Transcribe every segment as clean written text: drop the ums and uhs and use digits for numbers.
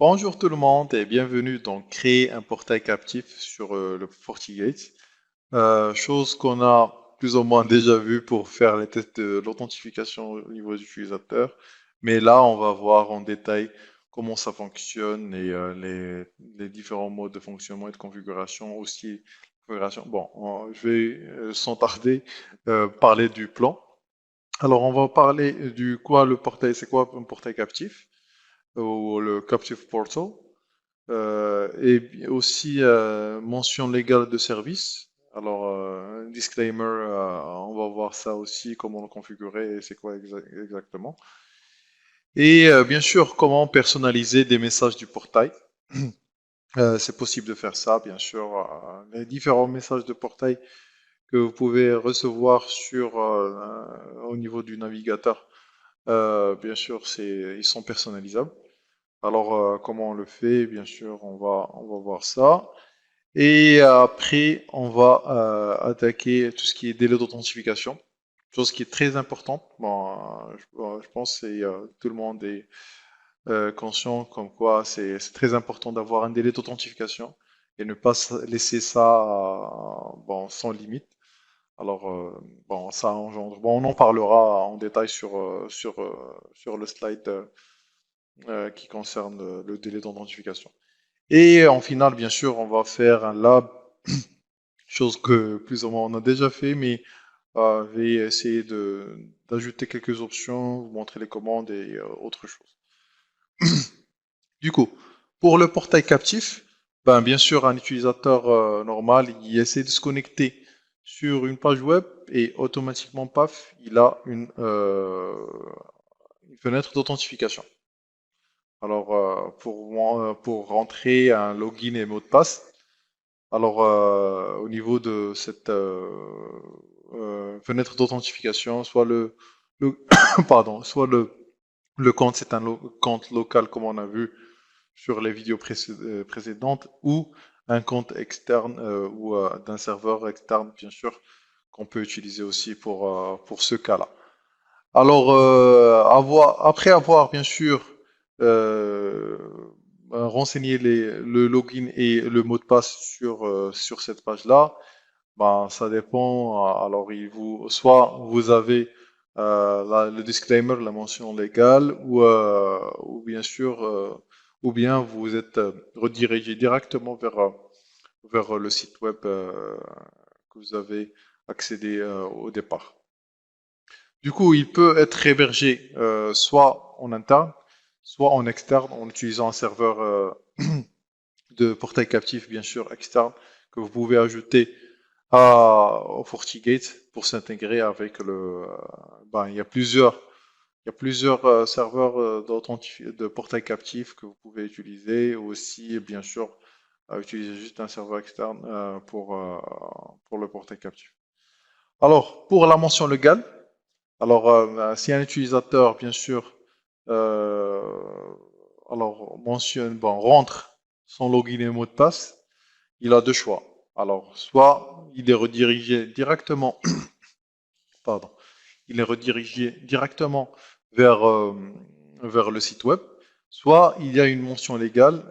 Bonjour tout le monde et bienvenue dans Créer un portail captif sur le FortiGate. Chose qu'on a plus ou moins déjà vu pour faire les tests de l'authentification au niveau des utilisateurs. Mais là, on va voir en détail comment ça fonctionne et les différents modes de fonctionnement et de configuration aussi. Configuration. Bon, je vais sans tarder parler du plan. Alors, on va parler du quoi le portail, c'est quoi un portail captif ou le captive portal. Et aussi mention légale de service. Alors, un disclaimer, on va voir ça aussi, comment le configurer et c'est quoi exactement. Et bien sûr, comment personnaliser des messages du portail. C'est possible de faire ça, bien sûr. Les différents messages de portail que vous pouvez recevoir au niveau du navigateur, bien sûr, ils sont personnalisables. Alors, comment on le fait? Bien sûr, on va voir ça. Et après, on va attaquer tout ce qui est délai d'authentification, chose qui est très importante. Bon, je pense que tout le monde est conscient comme quoi c'est très important d'avoir un délai d'authentification et ne pas laisser ça bon, sans limite. Alors, bon, ça engendre. Bon, on en parlera en détail sur le slide qui concerne le délai d'authentification. Et en finale, bien sûr, on va faire un lab, chose que plus ou moins on a déjà fait, mais je vais essayer d'ajouter quelques options, vous montrer les commandes et autre chose. Du coup, pour le portail captif, ben, bien sûr, un utilisateur normal, il essaie de se connecter sur une page web et automatiquement, paf, il a une fenêtre d'authentification. Alors, pour rentrer un login et mot de passe, alors au niveau de cette fenêtre d'authentification, pardon, soit le compte, c'est un compte local comme on a vu sur les vidéos précédentes, ou un compte externe ou d'un serveur externe, bien sûr, qu'on peut utiliser aussi pour ce cas-là. Alors, après avoir bien sûr euh, renseigné le login et le mot de passe sur cette page-là, ben, ça dépend. Alors, soit vous avez le disclaimer, la mention légale, ou bien sûr, ou bien vous êtes redirigé directement vers le site web que vous avez accédé au départ. Du coup, il peut être hébergé soit en interne, soit en externe, en utilisant un serveur de portail captif, bien sûr, externe, que vous pouvez ajouter au FortiGate pour s'intégrer avec ben, il y a plusieurs serveurs de portail captif que vous pouvez utiliser, ou aussi, bien sûr, utiliser juste un serveur externe pour le portail captif. Alors, pour la mention légale, alors, si un utilisateur, bien sûr, euh, bon, rentre son login et mot de passe, il a deux choix. Alors, soit il est redirigé directement, pardon, il est redirigé directement vers, vers le site web, soit il y a une mention légale,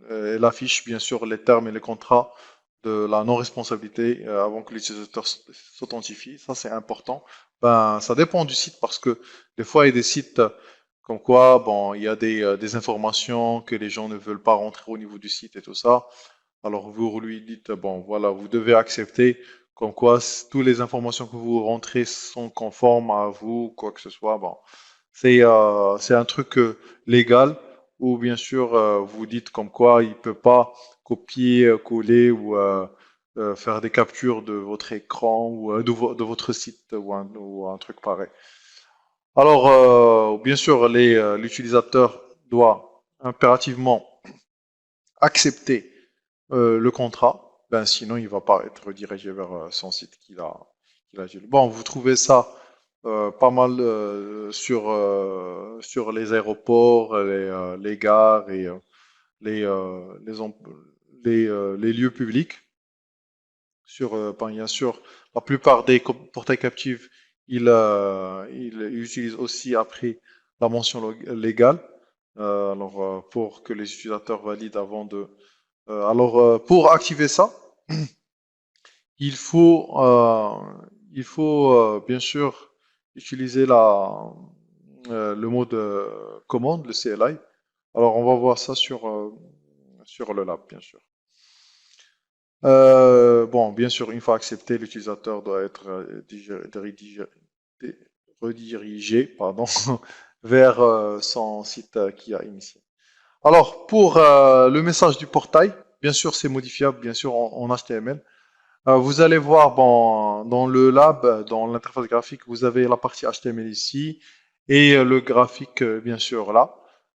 elle affiche bien sûr les termes et les contrats de la non-responsabilité avant que l'utilisateur s'authentifie. Ça, c'est important. Ben, ça dépend du site parce que des fois, il y a des sites comme quoi, bon, il y a des informations que les gens ne veulent pas rentrer au niveau du site et tout ça. Alors vous lui dites, bon voilà, vous devez accepter comme quoi toutes les informations que vous rentrez sont conformes à vous, quoi que ce soit. Bon, c'est un truc légal ou bien sûr vous dites comme quoi il peut pas copier, coller ou faire des captures de votre écran ou de votre site ou un truc pareil. Alors bien sûr l'utilisateur doit impérativement accepter le contrat, ben sinon il va pas être redirigé vers son site qu'il a géré. Bon, vous trouvez ça pas mal sur les aéroports, les gares et les, euh, les, em- les lieux publics. Ben, bien sûr, la plupart des portails captifs, ils utilisent aussi après la mention légale. pour que les utilisateurs valident avant de... pour activer ça, il faut, bien sûr utiliser le mode commande, le CLI. Alors, on va voir ça sur le lab, bien sûr. Bon, bien sûr, une fois accepté, l'utilisateur doit être redirigé, pardon, vers son site qui a initié. Alors, pour le message du portail, bien sûr, c'est modifiable, bien sûr, en HTML. Vous allez voir dans le lab, dans l'interface graphique, vous avez la partie HTML ici et le graphique, bien sûr, là,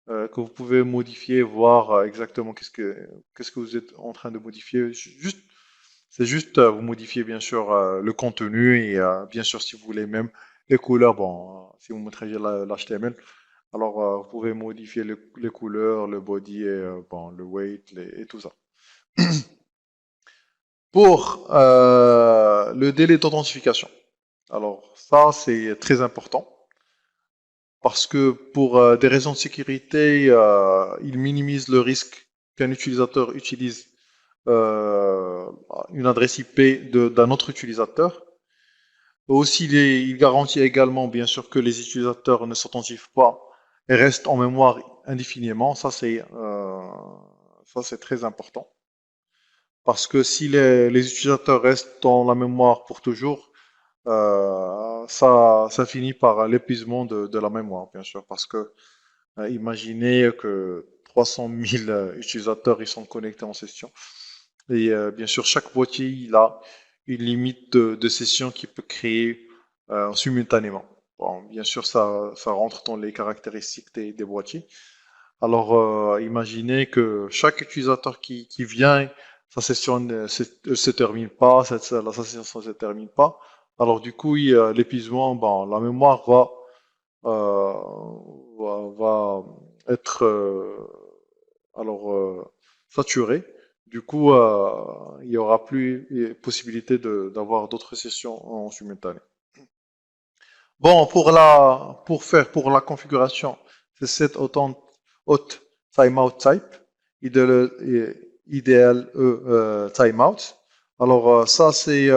que vous pouvez modifier, voir exactement qu'est-ce que vous êtes en train de modifier. C'est juste, vous modifiez bien sûr le contenu et bien sûr, si vous voulez même les couleurs, bon, si vous montrez l'HTML, alors vous pouvez modifier les couleurs, le body et bon, le weight et tout ça. Pour le délai d'authentification. Alors ça, c'est très important parce que pour des raisons de sécurité, il minimise le risque qu'un utilisateur utilise euh, une adresse IP d'un autre utilisateur. Aussi, il garantit également, bien sûr, que les utilisateurs ne s'authentifient pas et restent en mémoire indéfiniment. Ça, c'est très important. Parce que si les utilisateurs restent dans la mémoire pour toujours, ça finit par l'épuisement de la mémoire, bien sûr. Parce que imaginez que 300 000 utilisateurs ils sont connectés en session. Et bien sûr, chaque boîtier il a une limite de session qu'il peut créer simultanément. Bon, bien sûr, ça rentre dans les caractéristiques des boîtiers. Alors, imaginez que chaque utilisateur qui vient, sa session ne se termine pas, la session ne se termine pas. Alors, du coup, l'épuisement, bon, la mémoire euh, va être saturée. Du coup, il n'y aura plus possibilité d'avoir d'autres sessions en simultané. Bon, pour la configuration, c'est cette hot timeout type, IDLE timeout. Alors ça c'est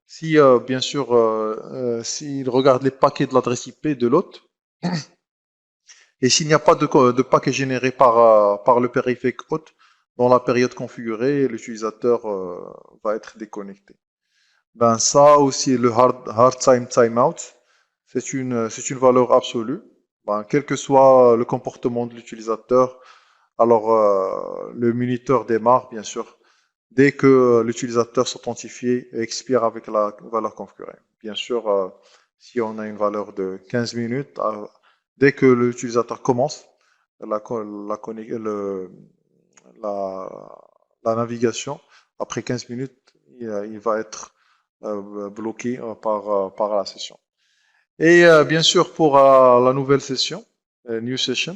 si bien sûr s'il regarde les paquets de l'adresse IP de l'hôte et s'il n'y a pas de paquet généré par le périphérique hôte dans la période configurée, l'utilisateur va être déconnecté. Ben ça aussi le hard timeout. C'est une valeur absolue. Ben, quel que soit le comportement de l'utilisateur, alors le minuteur démarre, bien sûr, dès que l'utilisateur s'authentifie et expire avec la valeur configurée. Bien sûr, si on a une valeur de 15 minutes, dès que l'utilisateur commence la, la, la navigation, après 15 minutes, il va être bloqué par la session. Et bien sûr, pour la nouvelle session, New Session,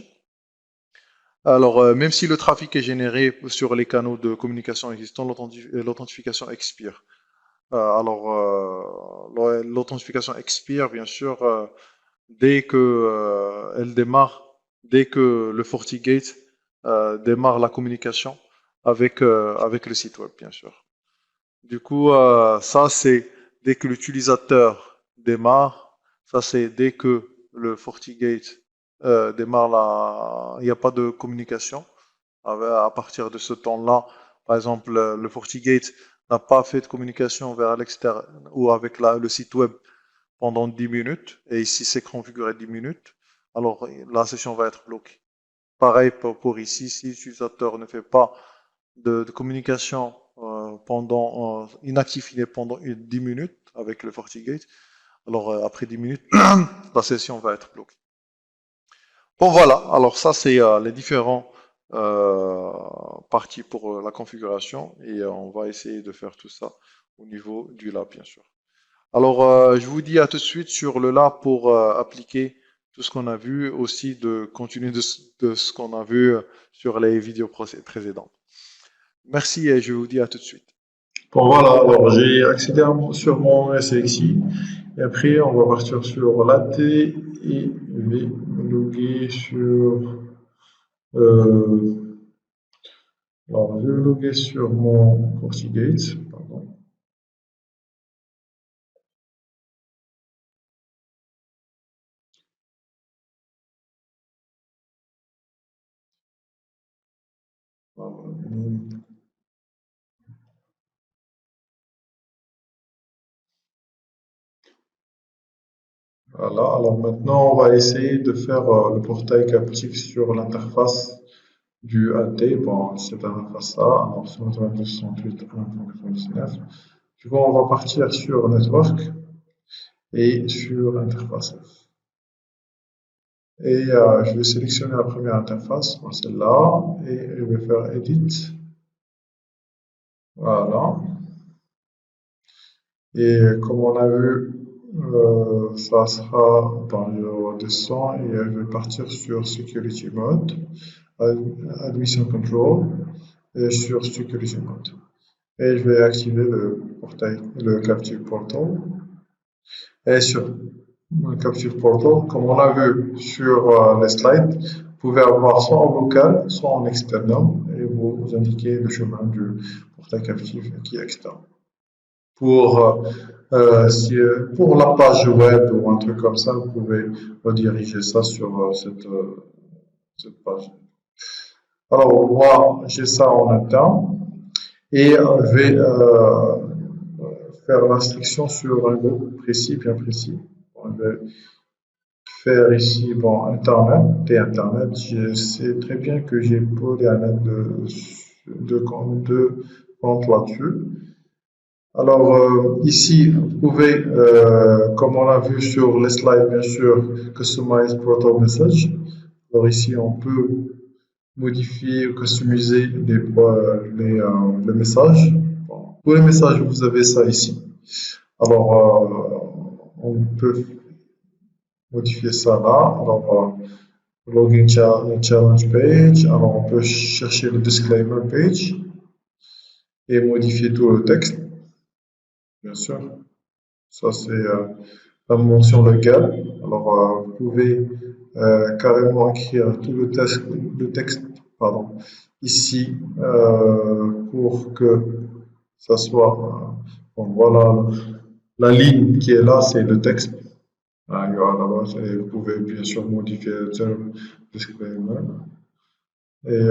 alors même si le trafic est généré sur les canaux de communication existants, l'authentification expire. L'authentification expire, bien sûr, dès que elle démarre, dès que le FortiGate démarre la communication avec le site web, bien sûr. Du coup, ça c'est dès que l'utilisateur démarre, ça c'est dès que le FortiGate démarre il n'y a pas de communication. À partir de ce temps-là, par exemple, le FortiGate n'a pas fait de communication vers l'extérieur ou avec le site web pendant 10 minutes, et ici c'est configuré 10 minutes, alors la session va être bloquée. Pareil pour ici, si l'utilisateur ne fait pas de communication inactivé pendant 10 minutes avec le FortiGate, alors après 10 minutes, la session va être bloquée. Bon voilà, alors ça c'est les différents parties pour la configuration et on va essayer de faire tout ça au niveau du lab bien sûr. Alors je vous dis à tout de suite sur le lab pour appliquer tout ce qu'on a vu, aussi de continuer de ce qu'on a vu sur les vidéos précédentes. Merci et je vous dis à tout de suite. Bon voilà, alors j'ai accédé sur mon SXI et après on va partir sur l'AT et je vais me loguer sur Euh, alors, je vais loguer sur mon FortiGate, pardon. Voilà, alors maintenant on va essayer de faire le portail captif sur l'interface du AT. Bon, cette interface-là, alors sur 92.168.1.99. Du coup, on va partir sur Network et sur Interface. Et je vais sélectionner la première interface, moi, celle-là, et je vais faire Edit. Voilà. Et comme on a vu, ça sera, ben, je redescends et je vais partir sur Security Mode, Admission Control, et sur Security Mode. Et je vais activer le portail, le Captive Portal. Et sur le Captive Portal, comme on a vu sur les slides, vous pouvez avoir soit en local, soit en external, et vous indiquez le chemin du portail captif qui est externe. Pour, pour la page web ou un truc comme ça, vous pouvez rediriger ça sur cette page. Alors, moi, j'ai ça en interne et je vais faire l'instruction sur un groupe précis, bien précis. On va faire ici, bon, Internet, et Internet, je sais très bien que j'ai pas d'Internet de compte là-dessus. Alors, ici, vous pouvez, comme on l'a vu sur les slides, bien sûr, Customize Portal Message. Alors ici, on peut modifier ou customiser les messages. Bon, pour les messages, vous avez ça ici. Alors, on peut modifier ça là. Alors, challenge page. Alors, on peut chercher le disclaimer page et modifier tout le texte, bien sûr. Ça, c'est la mention légale. Alors, vous pouvez carrément écrire tout le texte pardon, ici pour que ça soit. Bon, voilà, la ligne qui est là, c'est le texte. Il y aura là-bas, et vous pouvez bien sûr modifier le terme disclaimer. Et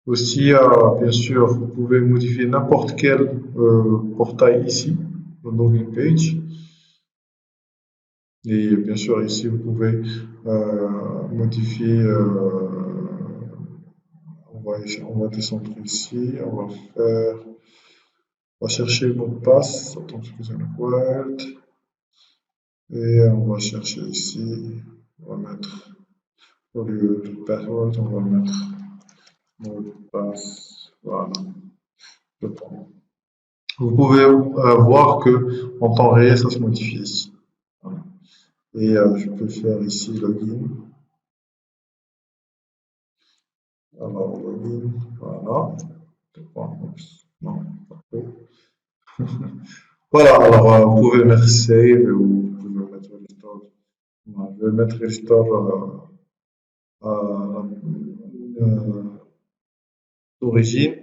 aussi, bien sûr, vous pouvez modifier n'importe quel portail ici, le login page. Et bien sûr, ici, vous pouvez modifier, on va descendre ici, on va chercher le mot de passe, attends, excusez-moi, et on va chercher ici, on va mettre, au lieu de password, on va mettre mot de passe, voilà, je prends. Vous pouvez voir que en temps réel, ça se modifie ici. Voilà. Et je peux faire ici login. Alors, login, voilà. Non, pas trop. Voilà, alors vous pouvez mettre save ou vous pouvez mettre restore. Voilà, je vais mettre restore à l'origine.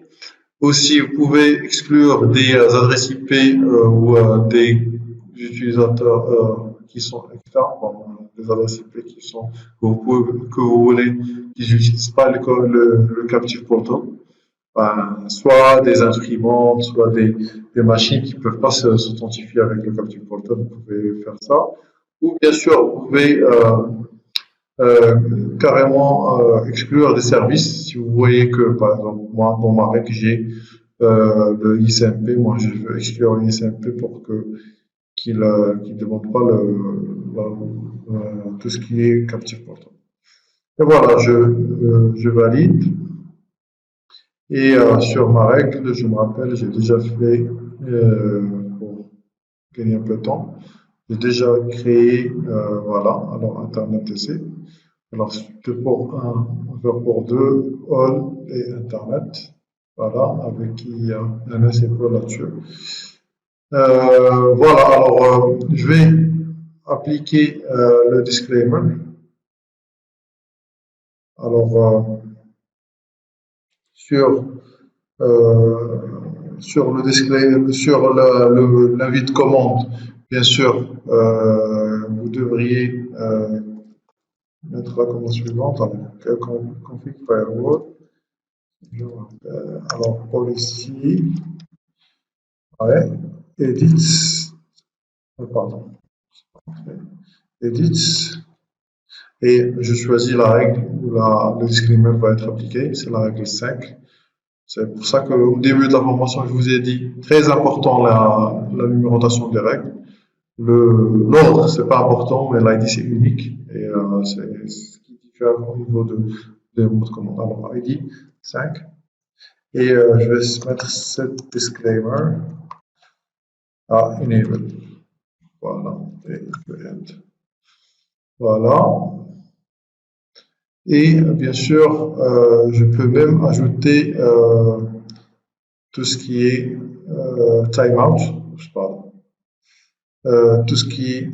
Aussi, vous pouvez exclure des adresses IP ou des utilisateurs qui sont externes, bon, des adresses IP que vous voulez qu'ils n'utilisent pas le Captive Portal. Soit des imprimantes, soit des machines qui ne peuvent pas s'authentifier avec le Captive Portal, vous pouvez faire ça. Ou bien sûr, vous pouvez carrément exclure des services. Si vous voyez que, par exemple, moi, dans ma règle, j'ai le ICMP, moi je veux exclure l'ICMP pour qu'il ne demande pas tout ce qui est Captive Portal. Et voilà, je valide. Et sur ma règle, je me rappelle, j'ai déjà fait, pour gagner un peu de temps, j'ai déjà créé, voilà, alors Internet essai. Alors, 2 pour 1, pour 2, all et Internet. Voilà, avec qui il y a un essai pro là-dessus. Voilà, alors je vais appliquer le disclaimer. Alors, sur, euh, sur le display, sur l'invite de commande, bien sûr, vous devriez mettre la commande suivante avec config firewall. Alors, policy, ouais, edit, pardon, edit, et je choisis la règle où le disclaimer va être appliqué, c'est la règle 5. C'est pour ça qu'au début de la formation, je vous ai dit, très important la numérotation des règles. L'ordre, c'est pas important, mais l'ID c'est unique et c'est ce qui diffère au niveau des mots de commande. Alors, ID 5. Et je vais mettre cette disclaimer à enable. Voilà. Et je vais end. Voilà. Et bien sûr, je peux même ajouter tout ce qui est timeout. Pardon. Tout ce qui est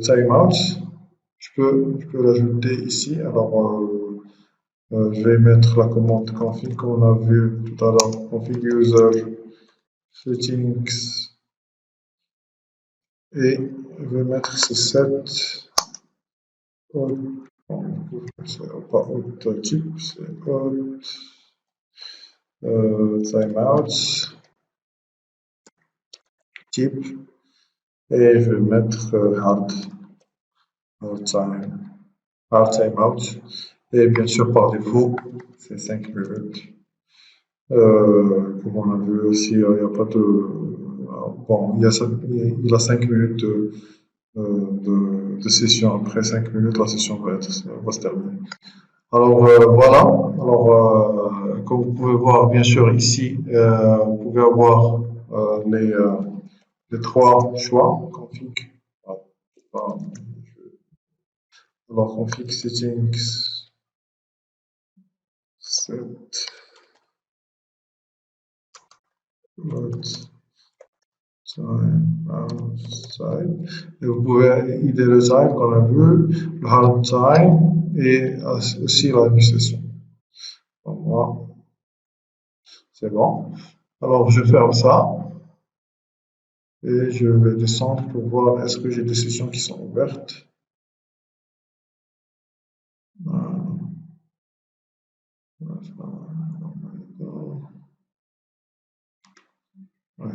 timeout, je peux l'ajouter ici. Alors, je vais mettre la commande config qu'on a vu tout à l'heure, config user settings, et je vais mettre ces 7 pas autre type, c'est autre timeout type, et je vais mettre hard timeout, et bien sûr par défaut c'est 5 minutes. Comme on a vu aussi, il n'y a pas de bon, il a 5 minutes de session. Après 5 minutes, la session va se terminer. Alors voilà. Alors comme vous pouvez voir, bien sûr ici, vous pouvez avoir les 3 choix config. Alors config settings set time. Et vous pouvez idée le time qu'on a vu, le hard time et aussi la session. Voilà. C'est bon. Alors je ferme ça et je vais descendre pour voir est-ce que j'ai des sessions qui sont ouvertes. Ouais.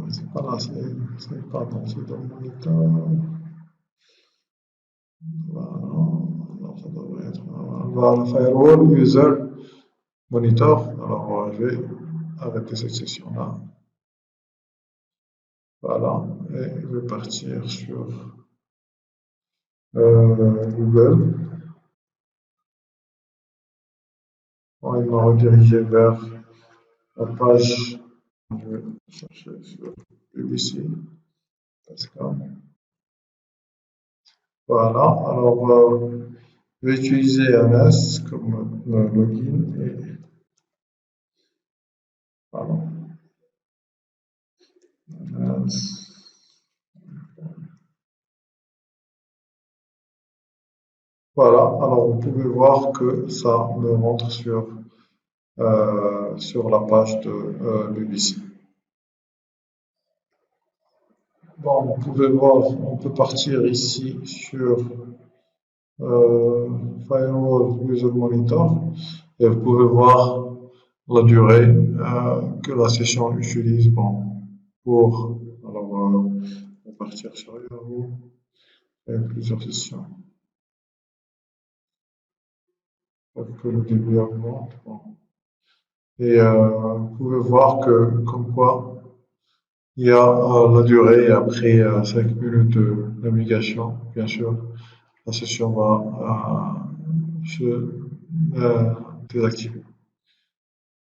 C'est pas là, c'est pas dans le moniteur. Voilà. Alors, ça devrait être. Voilà, firewall user monitor. Alors, je vais arrêter cette session-là. Voilà. Et je vais partir sur Google. Bon, il m'a redirigé vers la page. Je vais chercher sur bbc.com. Voilà. Alors, je vais utiliser NS comme login et voilà. NS. Voilà, alors vous pouvez voir que ça me rentre sur la page de BBC. Bon, vous pouvez voir, on peut partir ici sur Firewall User Monitor et vous pouvez voir la durée que la session utilise pour. Alors, on va partir sur Yahoo avec plusieurs sessions. Pour que le début augmente. Bon. Et vous pouvez voir que, comme quoi, il y a la durée après 5 minutes de navigation, bien sûr, la session va se désactiver.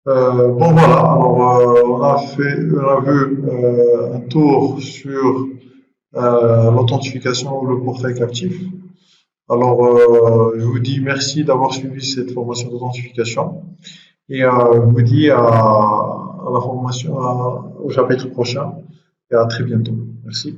Bon voilà, alors on a vu un tour sur l'authentification ou le portail captif. Alors je vous dis merci d'avoir suivi cette formation d'authentification et je vous dis à la formation au chapitre prochain et à très bientôt. Merci.